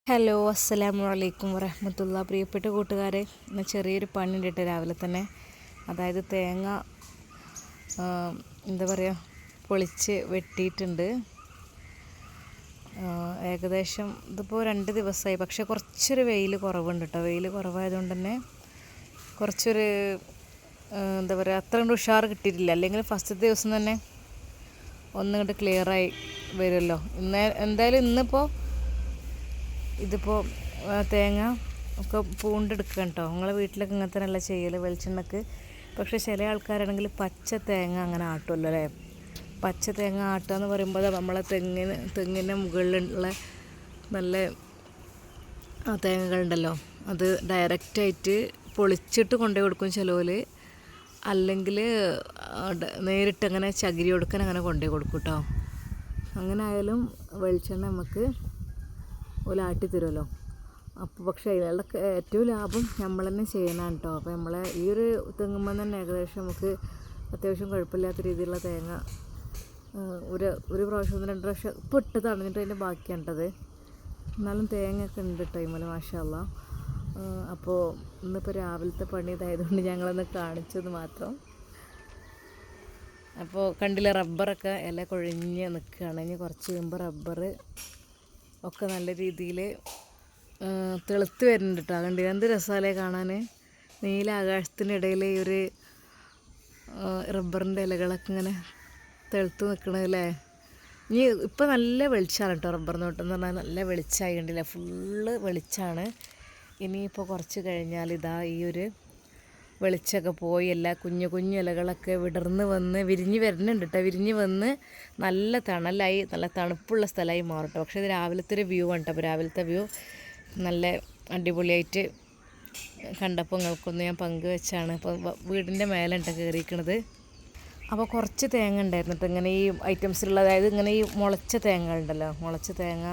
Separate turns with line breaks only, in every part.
Hello, അസ്സലാമു അലൈക്കും വറഹ്മത്തുള്ളാഹി. പ്രിയപ്പെട്ട കൂട്ടുകാരെ, ഇന്ന് ചെറിയൊരു പണിയുണ്ട് കേട്ടോ രാവിലെ തന്നെ. അതായത് തേങ്ങ എന്താ പറയുക, പൊളിച്ച് വെട്ടിയിട്ടുണ്ട്. ഏകദേശം ഇതിപ്പോൾ 2 ദിവസമായി. പക്ഷേ കുറച്ചൊരു വെയിൽ കുറവുണ്ട് കേട്ടോ. വെയിൽ കുറവായതുകൊണ്ട് തന്നെ കുറച്ചൊരു എന്താ പറയുക, അത്ര കൊണ്ട് ഉഷാർ കിട്ടിയിട്ടില്ല. അല്ലെങ്കിൽ ഫസ്റ്റ് ദിവസം തന്നെ ഒന്നുകൊണ്ട് ക്ലിയറായി വരുമല്ലോ. എന്തായാലും ഇന്നിപ്പോൾ ഇതിപ്പോൾ തേങ്ങ ഒക്കെ പൂണ്ടെടുക്കുക കേട്ടോ. നിങ്ങളെ വീട്ടിലൊക്കെ ഇങ്ങനെ തന്നെയല്ല ചെയ്യൽ വെളിച്ചെണ്ണക്ക്. പക്ഷേ ചില ആൾക്കാരാണെങ്കിൽ പച്ച തേങ്ങ അങ്ങനെ ആട്ടുമല്ലോ അല്ലേ. പച്ച തേങ്ങ ആട്ടുക എന്ന് പറയുമ്പോൾ നമ്മളെ തെങ്ങിൻ്റെ മുകളിലുള്ള നല്ല തേങ്ങകളുണ്ടല്ലോ, അത് ഡയറക്റ്റായിട്ട് പൊളിച്ചിട്ട് കൊണ്ടുപോയി കൊടുക്കും ചിലവർ. അല്ലെങ്കിൽ നേരിട്ട് അങ്ങനെ ചകിരി കൊടുക്കാൻ അങ്ങനെ കൊണ്ടുപോയി കൊടുക്കും കേട്ടോ. അങ്ങനെ ആയാലും വെളിച്ചെണ്ണ നമുക്ക് ആട്ടി തരുമല്ലോ. അപ്പോൾ പക്ഷേ അതിനുള്ള ഏറ്റവും ലാഭം നമ്മൾ തന്നെ ചെയ്യണം കേട്ടോ. അപ്പോൾ നമ്മളെ ഈ ഒരു തെങ്ങുമ്പോൾ തന്നെ ഏകദേശം നമുക്ക് അത്യാവശ്യം കുഴപ്പമില്ലാത്ത രീതിയിലുള്ള തേങ്ങ ഒരു പ്രാവശ്യം 2 പ്രാവശ്യം ഇപ്പോൾ ഇട്ട് തടഞ്ഞിട്ട് അതിൻ്റെ ബാക്കിയാണ്ടത്. എന്നാലും തേങ്ങയൊക്കെ ഉണ്ട് ടൈമിൽ മാഷാ അല്ലാ. അപ്പോൾ ഇന്നിപ്പോൾ രാവിലത്തെ പണി ഇതായതുകൊണ്ട് ഞങ്ങളൊന്ന് കാണിച്ചത് മാത്രം. അപ്പോൾ കണ്ടില്ല, റബ്ബറൊക്കെ ഇല കൊഴിഞ്ഞ് നിൽക്കുകയാണ്. ഇനി കുറച്ച് കഴിയുമ്പോൾ റബ്ബർ ഒക്കെ നല്ല രീതിയിൽ തെളുത്ത് വരുന്നുണ്ട് കേട്ടോ. കണ്ടില്ല, എന്ത് രസമല്ലേ കാണാൻ. നീല ആകാശത്തിനിടയിൽ ഈ ഒരു റബ്ബറിൻ്റെ ഇലകളൊക്കെ ഇങ്ങനെ തെളുത്ത് നിൽക്കണല്ലേ. ഇനി ഇപ്പോൾ നല്ല വെളിച്ചമാണ് കേട്ടോ. റബ്ബർ തോട്ടം പറഞ്ഞാൽ നല്ല വെളിച്ചമായി, കണ്ടില്ല, ഫുള്ള് വെളിച്ചമാണ്. ഇനിയിപ്പോൾ കുറച്ച് കഴിഞ്ഞാൽ ഇതാ ഈ ഒരു വെളിച്ചമൊക്കെ പോയി എല്ലാ കുഞ്ഞു കുഞ്ഞു ഇലകളൊക്കെ വിടർന്ന് വന്ന് വിരിഞ്ഞ് വരുന്നുണ്ട് കേട്ടോ. വിരിഞ്ഞ് വന്ന് നല്ല തണലായി, നല്ല തണുപ്പുള്ള സ്ഥലമായി മാറും കേട്ടോ. പക്ഷേ ഇത് രാവിലത്തെ ഒരു വ്യൂ ആണ് കേട്ടോ. അപ്പോൾ രാവിലത്തെ വ്യൂ നല്ല അടിപൊളിയായിട്ട് കണ്ടപ്പോൾ നിങ്ങൾക്കൊന്ന് ഞാൻ പങ്കുവെച്ചാണ്. അപ്പോൾ വീടിൻ്റെ മേലെ ഉണ്ട് കയറിയിരിക്കണത്. അപ്പോൾ കുറച്ച് തേങ്ങ ഉണ്ടായിരുന്നു കേട്ടോ, ഇങ്ങനെ ഈ ഐറ്റംസിലുള്ള. അതായത് ഇങ്ങനെ ഈ മുളച്ച തേങ്ങ ഉണ്ടല്ലോ, മുളച്ച തേങ്ങ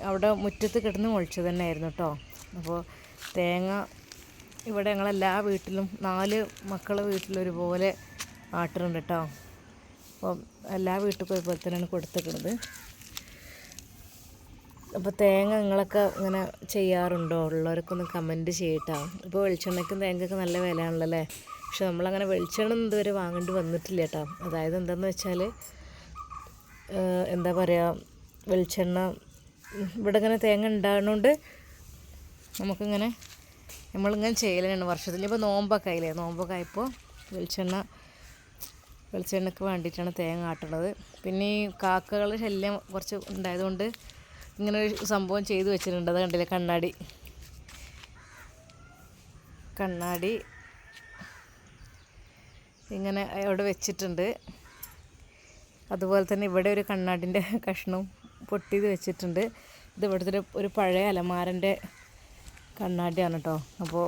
അവിടെ മുറ്റത്ത് കിടന്ന് മുളച്ചത് തന്നെ ആയിരുന്നു കേട്ടോ. അപ്പോൾ തേങ്ങ ഇവിടെ ഞങ്ങളെല്ലാ വീട്ടിലും 4 മക്കളെ വീട്ടിലൊരുപോലെ ആട്ടുന്നുണ്ട് കേട്ടോ. അപ്പം എല്ലാ വീട്ടിലും ഒരുപോലെ തന്നെയാണ് കൊടുത്തേക്കുന്നത്. അപ്പോൾ തേങ്ങ നിങ്ങളൊക്കെ ഇങ്ങനെ ചെയ്യാറുണ്ടോ? ഉള്ളവർക്കൊന്ന് കമൻറ്റ് ചെയ്യട്ടോ. ഇപ്പോൾ വെളിച്ചെണ്ണയ്ക്കും തേങ്ങയ്ക്കൊക്കെ നല്ല വിലയാണല്ലോ അല്ലേ. പക്ഷെ നമ്മളങ്ങനെ വെളിച്ചെണ്ണ ഇതുവരെ വാങ്ങേണ്ടി വന്നിട്ടില്ല കേട്ടോ. അതായത് എന്താണെന്ന് വെച്ചാൽ എന്താ പറയുക, വെളിച്ചെണ്ണ ഇവിടെ ഇങ്ങനെ തേങ്ങ ഉണ്ടാകുന്നതുകൊണ്ട് നമുക്കിങ്ങനെ നമ്മളിങ്ങനെ ചെയ്യലാണ് വർഷത്തിൽ. ഇപ്പോൾ നോമ്പൊക്കെ ആയില്ലേ, നോമ്പൊക്കെ ആയപ്പോൾ വെളിച്ചെണ്ണയ്ക്ക് വേണ്ടിയിട്ടാണ് തേങ്ങ ആട്ടുന്നത്. പിന്നെ ഈ കാക്കകളുടെ ശല്യം കുറച്ച് ഉണ്ടായതുകൊണ്ട് ഇങ്ങനെ ഒരു സംഭവം ചെയ്തു വെച്ചിട്ടുണ്ട്. അത് കണ്ടില്ലേ, കണ്ണാടി ഇങ്ങനെ അവിടെ വെച്ചിട്ടുണ്ട്. അതുപോലെ തന്നെ ഇവിടെ ഒരു കണ്ണാടിൻ്റെ കഷ്ണം പൊട്ടിയത് വെച്ചിട്ടുണ്ട്. ഇത് ഇവിടുത്തെ ഒരു പഴയ അലമാരൻ്റെ കണ്ണാടിയാണ് കേട്ടോ. അപ്പോൾ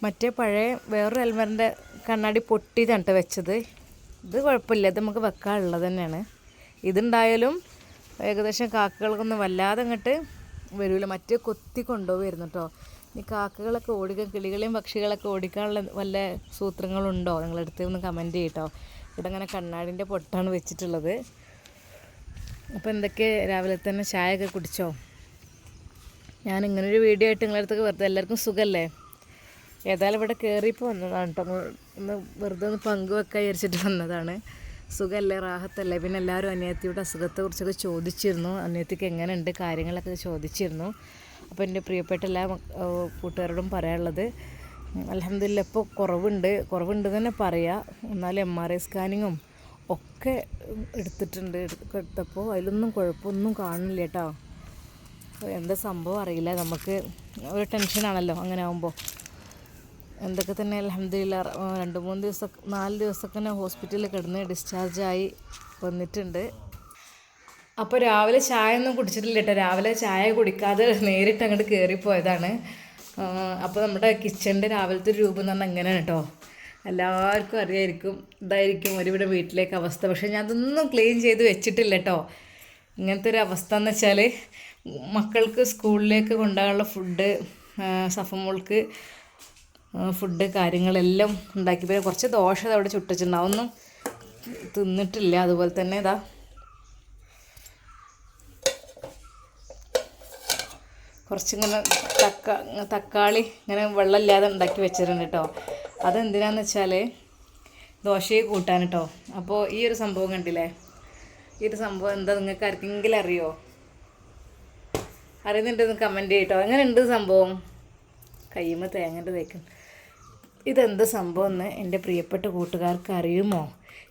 മറ്റേ പഴയ വേറൊരു അലമാരൻ്റെ കണ്ണാടി പൊട്ടിയതാണ് കേട്ടോ വെച്ചത്. ഇത് കുഴപ്പമില്ല, ഇത് നമുക്ക് വെക്കാനുള്ളത് തന്നെയാണ്. ഇതുണ്ടായാലും ഏകദേശം കാക്കകൾക്കൊന്നും വല്ലാതെ അങ്ങോട്ട് വരില്ല. മറ്റേ കൊത്തി കൊണ്ടുപോകുമായിരുന്നു കേട്ടോ. ഈ കാക്കകളൊക്കെ ഓടിക്കാൻ, കിളികളെയും പക്ഷികളൊക്കെ ഓടിക്കാനുള്ള വല്ല സൂത്രങ്ങളുണ്ടോ നിങ്ങളെടുത്ത് ഒന്ന് കമൻറ്റ് ചെയ്യട്ടോ. ഇവിടെ അങ്ങനെ കണ്ണാടിൻ്റെ പൊട്ടാണ് വെച്ചിട്ടുള്ളത്. അപ്പോൾ എന്തൊക്കെ രാവിലെ തന്നെ ചായയൊക്കെ കുടിച്ചോ? ഞാൻ ഇങ്ങനൊരു വീഡിയോ ആയിട്ട് നിങ്ങളുടെ അടുത്തൊക്കെ വെറുതെ എല്ലാവർക്കും സുഖമല്ലേ. ഏതായാലും ഇവിടെ കയറിയപ്പോൾ വന്നതാണ് കേട്ടോ. ഒന്ന് വെറുതെ ഒന്ന് പങ്കുവെക്കാൻ വിചാരിച്ചിട്ട് വന്നതാണ്. സുഖമല്ലേ, റാഹത്തല്ലേ. പിന്നെ എല്ലാവരും അനിയത്തിയുടെ അസുഖത്തെക്കുറിച്ചൊക്കെ ചോദിച്ചിരുന്നു. അനിയത്തിക്ക് എങ്ങനെയുണ്ട് കാര്യങ്ങളൊക്കെ ചോദിച്ചിരുന്നു. അപ്പോൾ എൻ്റെ പ്രിയപ്പെട്ട എല്ലാ കൂട്ടുകാരോടും പറയാനുള്ളത്, അൽഹംദുലില്ലാ ഇപ്പോൾ കുറവുണ്ട് തന്നെ പറയാം. എന്നാലും MRI സ്കാനിങ്ങും ഒക്കെ എടുത്തപ്പോൾ അതിലൊന്നും കുഴപ്പമൊന്നും കാണില്ല കേട്ടോ. എന്താ സംഭവം അറിയില്ല. നമുക്ക് ഒരു ടെൻഷനാണല്ലോ അങ്ങനെ ആകുമ്പോൾ. എന്തൊക്കെ തന്നെ അൽഹംദുലില്ലാ 2-3 ദിവസം 4 ദിവസമൊക്കെ തന്നെ ഹോസ്പിറ്റലിൽ കിടന്ന് ഡിസ്ചാർജായി വന്നിട്ടുണ്ട്. അപ്പോൾ രാവിലെ ചായ ഒന്നും കുടിച്ചിട്ടില്ല കേട്ടോ. രാവിലെ ചായ കുടിക്കാതെ നേരിട്ട് അങ്ങോട്ട് കയറിപ്പോയതാണ്. അപ്പോൾ നമ്മുടെ കിച്ചണിൻ്റെ രാവിലത്തെ ഒരു രൂപം എന്ന് പറഞ്ഞാൽ എങ്ങനെയാണ് കേട്ടോ. എല്ലാവർക്കും അറിയായിരിക്കും, ഇതായിരിക്കും ഒരുവിടെ വീട്ടിലേക്ക് അവസ്ഥ. പക്ഷേ ഞാൻ അതൊന്നും ക്ലീൻ ചെയ്ത് വെച്ചിട്ടില്ല കേട്ടോ. ഇങ്ങനത്തെ ഒരു അവസ്ഥ എന്ന് വെച്ചാൽ മക്കൾക്ക് സ്കൂളിലേക്ക് കൊണ്ടുപോകാനുള്ള ഫുഡ്, സഫമോൾക്ക് ഫുഡ് കാര്യങ്ങളെല്ലാം ഉണ്ടാക്കി. പിന്നെ കുറച്ച് ദോശ അവിടെ ചുട്ടിച്ചിട്ടുണ്ട്, അതൊന്നും തിന്നിട്ടില്ല. അതുപോലെ തന്നെ ഇതാ കുറച്ചിങ്ങനെ തക്കാളി ഇങ്ങനെ വെള്ളമില്ലാതെ ഉണ്ടാക്കി വെച്ചിട്ടുണ്ട് കേട്ടോ. അതെന്തിനാന്ന് വെച്ചാൽ ദോശയെ കൂട്ടാൻ കേട്ടോ. അപ്പോൾ ഈ ഒരു സംഭവം കണ്ടില്ലേ, ഈ ഒരു സംഭവം എന്താ നിങ്ങൾക്ക് ആർക്കെങ്കിലും അറിയോ? അറിയുന്നുണ്ടെന്ന് കമൻറ്റ് ചെയ്യട്ടോ. എങ്ങനെയുണ്ട് സംഭവം? കയ്യുമ്പോൾ തേങ്ങൻ്റെ തേക്കും. ഇതെന്ത് സംഭവം എന്ന് എൻ്റെ പ്രിയപ്പെട്ട കൂട്ടുകാർക്ക് അറിയുമോ?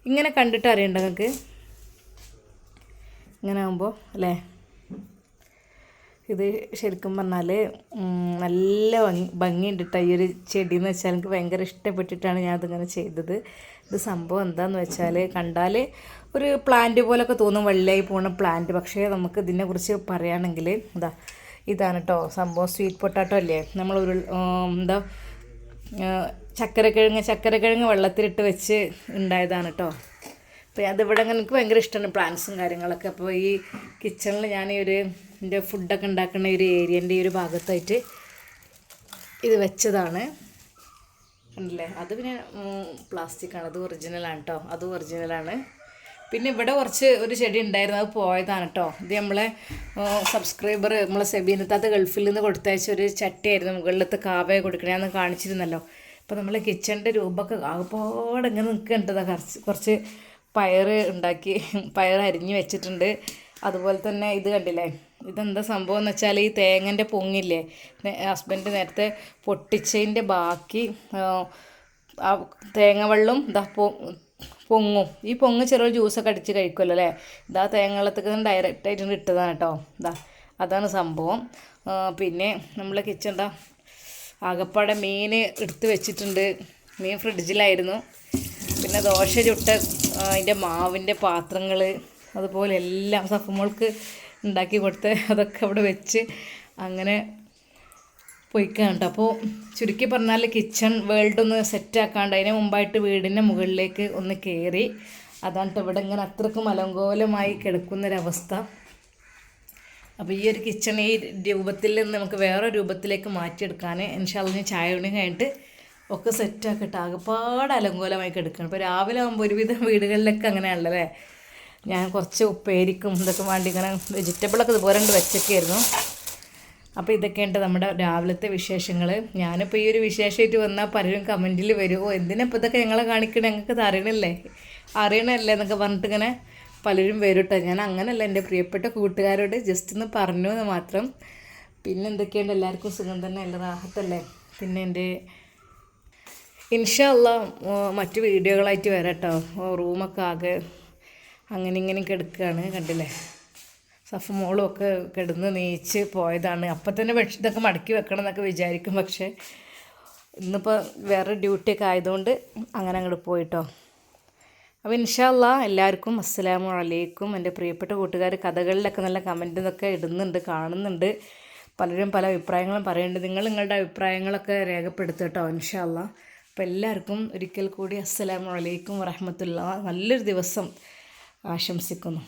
ഇങ്ങനെ കണ്ടിട്ട് അറിയണ്ട നിങ്ങൾക്ക്? ഇങ്ങനെ ആകുമ്പോൾ അല്ലേ, ഇത് ശരിക്കും പറഞ്ഞാൽ നല്ല ഭംഗിയുണ്ട് കേട്ടോ. ഈ ഒരു ചെടി എന്ന് വെച്ചാൽ എനിക്ക് ഭയങ്കര ഇഷ്ടപ്പെട്ടിട്ടാണ് ഞാൻ അതിങ്ങനെ ചെയ്തത്. ഇത് സംഭവം എന്താണെന്ന് വെച്ചാൽ കണ്ടാൽ ഒരു പ്ലാന്റ് പോലൊക്കെ തോന്നും, വെള്ളയായി പോകുന്ന പ്ലാന്റ്. പക്ഷേ നമുക്ക് ഇതിനെക്കുറിച്ച് പറയുകയാണെങ്കിൽ ഇതാണ് കേട്ടോ സംഭവം. സ്വീറ്റ് പൊട്ടാറ്റോ അല്ലേ, നമ്മൾ എന്താ ചക്കരക്കിഴങ്ങ് വെള്ളത്തിലിട്ട് വെച്ച് ഉണ്ടായതാണ് കേട്ടോ. അപ്പോൾ അതിവിടെ എനിക്ക് ഭയങ്കര ഇഷ്ടമാണ് പ്ലാന്റ്സും കാര്യങ്ങളൊക്കെ. അപ്പോൾ ഈ കിച്ചണിൽ ഞാൻ എൻ്റെ ഫുഡൊക്കെ ഉണ്ടാക്കുന്ന ഒരു ഏരിയൻ്റെ ഈ ഒരു ഭാഗത്തായിട്ട് ഇത് വെച്ചതാണ്, കണ്ടില്ലേ. അത് പിന്നെ പ്ലാസ്റ്റിക്കാണ്, അത് ഒറിജിനലാണ് കേട്ടോ, അതും ഒറിജിനലാണ്. പിന്നെ ഇവിടെ ഒരു ചെടി ഉണ്ടായിരുന്നു, അത് പോയതാണ് കേട്ടോ. ഇത് നമ്മളെ സബ്സ്ക്രൈബർ നമ്മളെ സെബീനത്ത് ഗൾഫിൽ നിന്ന് കൊടുത്തയച്ച ഒരു ചട്ടിയായിരുന്നു, മുകളിലത്തെ കാവയെ കൊടുക്കണേ അന്ന് കാണിച്ചിരുന്നല്ലോ. അപ്പോൾ നമ്മളെ കിച്ചണിൻ്റെ രൂപമൊക്കെ ആകെപ്പാടെ ഇങ്ങനെ നിൽക്കേണ്ടതാ. കുറച്ച് പയർ അരിഞ്ഞ് വെച്ചിട്ടുണ്ട്. അതുപോലെ തന്നെ ഇത് കണ്ടില്ലേ, ഇതെന്താ സംഭവം എന്ന് വെച്ചാൽ ഈ തേങ്ങൻ്റെ പൊങ്ങില്ലേ, ഹസ്ബൻഡ് നേരത്തെ പൊട്ടിച്ചതിൻ്റെ ബാക്കി ആ തേങ്ങ വെള്ളം പൊങ്ങും. ഈ പൊങ്ങ് ചെറിയ ജ്യൂസൊക്കെ അടിച്ച് കഴിക്കുമല്ലോ അല്ലേ. ഇതാ തേങ്ങ വെള്ളത്തേക്ക് ഡയറക്റ്റായിട്ട് ഇട്ടതാണ് കേട്ടോ. അതാണ് സംഭവം. പിന്നെ നമ്മളെ കിച്ചൺ ആകപ്പാടെ മീൻ എടുത്ത് വെച്ചിട്ടുണ്ട്. മീൻ ഫ്രിഡ്ജിലായിരുന്നു. പിന്നെ ദോശ ചുട്ട അതിൻ്റെ മാവിൻ്റെ പാത്രങ്ങൾ, അതുപോലെ എല്ലാം സഫുമോൾക്ക് ഉണ്ടാക്കി കൊടുത്ത് അതൊക്കെ അവിടെ വെച്ച് അങ്ങനെ പോയിക്കാണ്ട്. അപ്പോൾ ചുരുക്കി പറഞ്ഞാൽ കിച്ചൺ വേൾഡ് ഒന്ന് സെറ്റാക്കാണ്ട് അതിന് മുമ്പായിട്ട് വീടിൻ്റെ മുകളിലേക്ക് ഒന്ന് കയറി. അതാണ് ഇവിടെ ഇങ്ങനെ അത്രക്കും അലങ്കോലമായി കിടക്കുന്നൊരവസ്ഥ. അപ്പോൾ ഈ ഒരു കിച്ചൺ ഈ രൂപത്തിൽ നിന്ന് നമുക്ക് വേറെ രൂപത്തിലേക്ക് മാറ്റിയെടുക്കാൻ ഇൻഷാ അല്ലാഹ് ചായ കുടി കഴിഞ്ഞിട്ട് ഒക്കെ സെറ്റാക്കട്ടെ. ആകെപ്പാട് അലങ്കോലമായി കിടക്കണം. ഇപ്പോൾ രാവിലെ ആകുമ്പോൾ ഒരുവിധം വീടുകളിലൊക്കെ അങ്ങനെയാണല്ലേ. ഞാൻ കുറച്ച് ഉപ്പേരിക്കും ഇതൊക്കെ വേണ്ടി ഇങ്ങനെ വെജിറ്റബിളൊക്കെ ഇതുപോലെ വെച്ചൊക്കെയായിരുന്നു. അപ്പോൾ ഇതൊക്കെയുണ്ട് നമ്മുടെ രാവിലത്തെ വിശേഷങ്ങൾ. ഞാനിപ്പോൾ ഈ ഒരു വിശേഷമായിട്ട് വന്നാൽ പലരും കമൻറ്റിൽ വരുമോ, എന്തിനപ്പോൾ ഇതൊക്കെ ഞങ്ങളെ കാണിക്കണേ, ഞങ്ങൾക്ക് അറിയണല്ലേ എന്നൊക്കെ പറഞ്ഞിട്ട് ഇങ്ങനെ പലരും വരും കേട്ടോ. ഞാൻ അങ്ങനെയല്ല, എൻ്റെ പ്രിയപ്പെട്ട കൂട്ടുകാരോട് ജസ്റ്റ് ഒന്ന് പറഞ്ഞു എന്ന് മാത്രം. പിന്നെ എന്തൊക്കെയുണ്ട്, എല്ലാവർക്കും സുഖം തന്നെ, എല്ലാ റാഹത്തല്ലേ. പിന്നെ എൻ്റെ ഇൻഷാ അല്ലാഹ് മറ്റു വീഡിയോകളായിട്ട് വരാം കേട്ടോ. റൂമൊക്കെ ആകെ അങ്ങനെ ഇങ്ങനെ കിടക്കുകയാണ്, കണ്ടില്ലേ. സഫ് മോളും ഒക്കെ കിടന്ന് നീച്ച് പോയതാണ്. അപ്പം തന്നെ ഇതൊക്കെ മടക്കി വെക്കണം എന്നൊക്കെ വിചാരിക്കും, പക്ഷേ ഇന്നിപ്പോൾ വേറെ ഡ്യൂട്ടിയൊക്കെ ആയതുകൊണ്ട് അങ്ങനെ അങ്ങോട്ട് പോയിട്ടോ. അപ്പോൾ ഇൻഷാ അല്ലാഹ് എല്ലാവർക്കും അസ്സലാമു അലൈക്കും. എൻ്റെ പ്രിയപ്പെട്ട കൂട്ടുകാർ കഥകളിലൊക്കെ നല്ല കമൻറ്റ് ഇതൊക്കെ ഇടുന്നുണ്ട്, കാണുന്നുണ്ട്. പലരും പല അഭിപ്രായങ്ങളും പറയുന്നുണ്ട്. നിങ്ങളുടെ അഭിപ്രായങ്ങളൊക്കെ രേഖപ്പെടുത്തുക കേട്ടോ ഇൻഷാ അല്ലാഹ്. അപ്പോൾ എല്ലാവർക്കും ഒരിക്കൽ കൂടി അസ്സലാമു അലൈക്കും വറഹ്മത്തുള്ളാഹി. നല്ലൊരു ദിവസം ആശംസിക്കുന്നു.